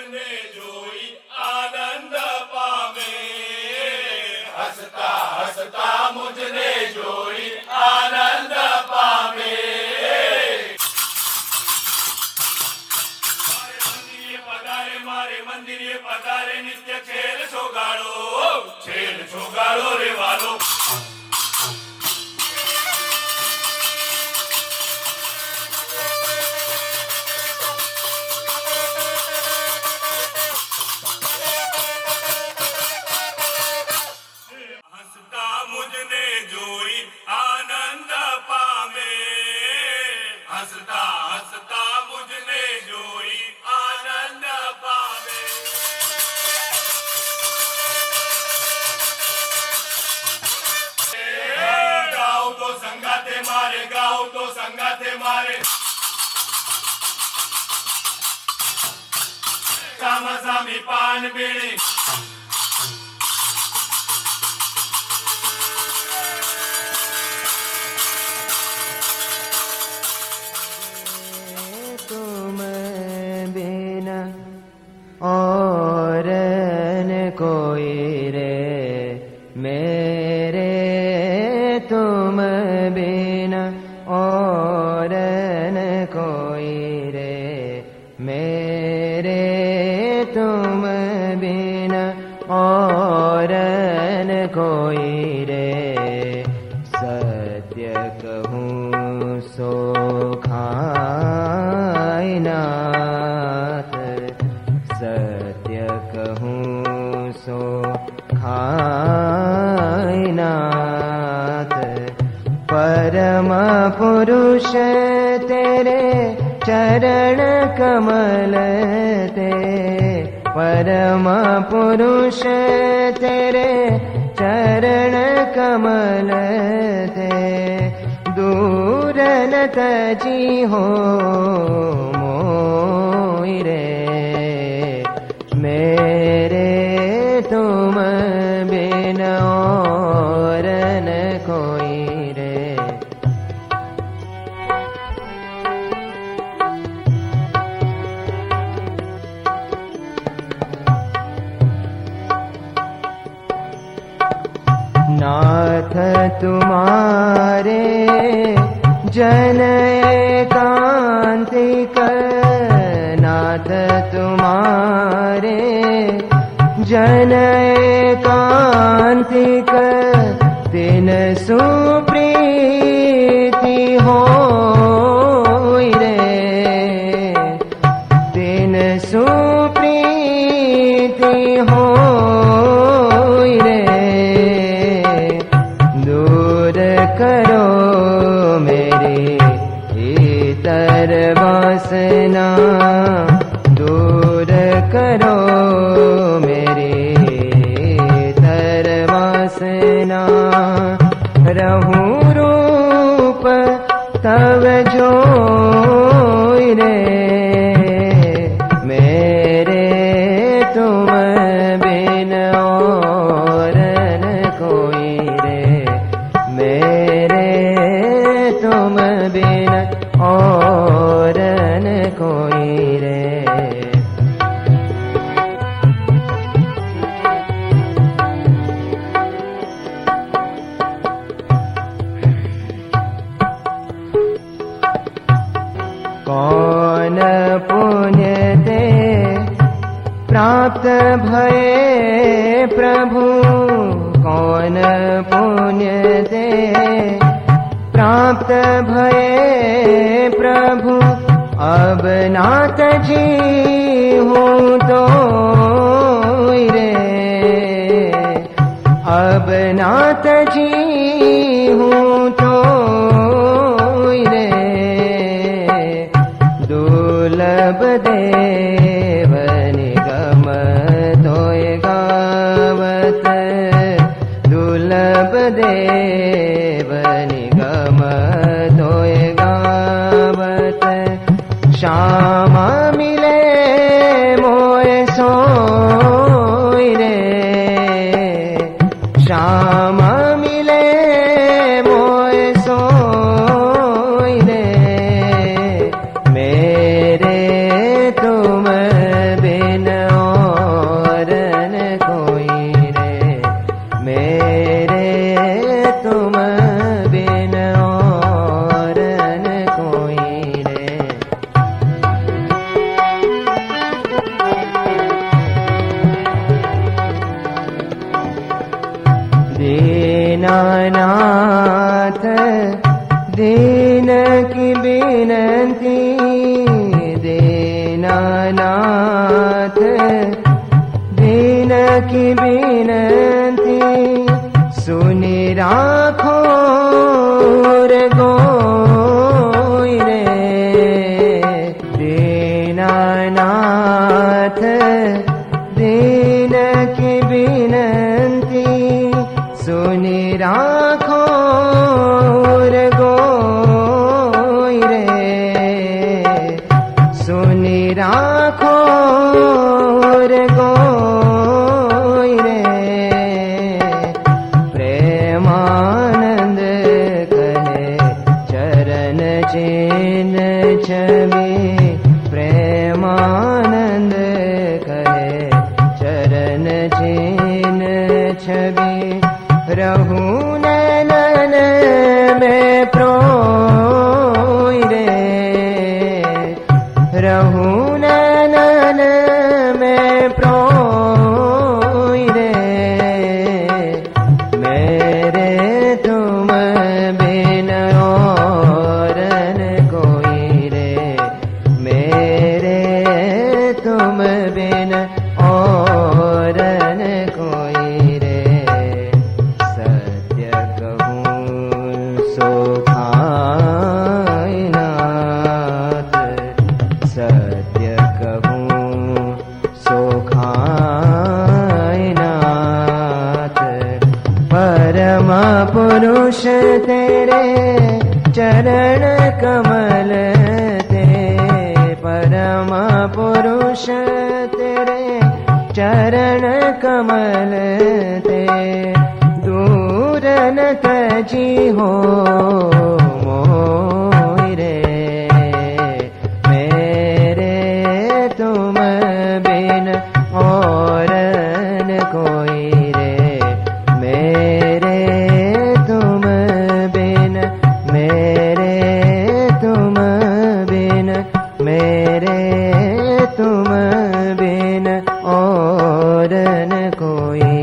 મુજને જોઈ આનંદ પામે. હસતા હસતા મુજને જોઈ આનંદ પામે. મારે મંદિરે પધારે નિત્ય ખેલ છોગાડો રે વાલો. હસતા મુજને જોઈ આનંદ પામે. હસતા હસતા મુજને જોઈ આનંદ પામે. ગાઉ તો સંગાતે મારે, ગાઉ તો સંગાતે મારે. સામા સામી પાન બીડી. तुम बिना और न कोई रे मेरे, तुम बिना और न कोई रे मेरे, तुम बिना और न कोई रे. सत्य कहूँ सो खाय नाथ, सत्य कहूँ सो खाय नाथ. परम पुरुष तेरे चरण कमल ते, परम पुरुष तेरे चरण कमल ते. दूर न तजी हो मोई रे मेरे, तुम बिन और न कोई रे. नाथ तुम्हारे जन एकांतिक, नाथ तुम्हारे जन एकांतिक. दिन सुप्रीति होई रे, दिन सुप्रीति होई रे. दूर करो मेरी इतर वासना, दूर करो मेरी इतर वासना. रहूं रूप तव जोई रे मेरे, तुम बिन और न कोई रे मेरे, तुम बिन और न कोई रे. कौन पुण्य ते प्राप्त भये प्रभु, कौन पुण्य ते प्राप्त भये प्रभु. अब नाथ जी हूँ तो रे, अब नाथ जी हूँ तो रे. दुर्लभ देव निगम तोय गावत, दुर्लभ देव निगम तोय गावत. श्याम मिले मो दीनानाथ दीन की बिनती दीनानाथ दीन की बिनती सुनी राखो रे गोई रे दीनानाथ दीन की बिनती सुनी राखो रे गोई रे सुनी राखो रे गोई रे प्रेमानंद कहे चरण चिन्ह छवि प्रेमानंद कहे चरण चिन्ह छवि रहू नैनन में प्रोई रे रहू नैनन में प्रोई रे मेरे तुम बिन और न कोई रे मेरे तुम बिन और न कोई रे सत्य कहूँ सो खाई नाथ सत्य कहूँ सो खाई नाथ परम पुरुष तेरे चरण कमल ते परम पुरुष तेरे चरण कमल ते दूर न तजी हो मोहि रे मेरे तुम बिन और न कोई रे मेरे तुम बिन मेरे तुम बिन मेरे तुम बिन और न कोई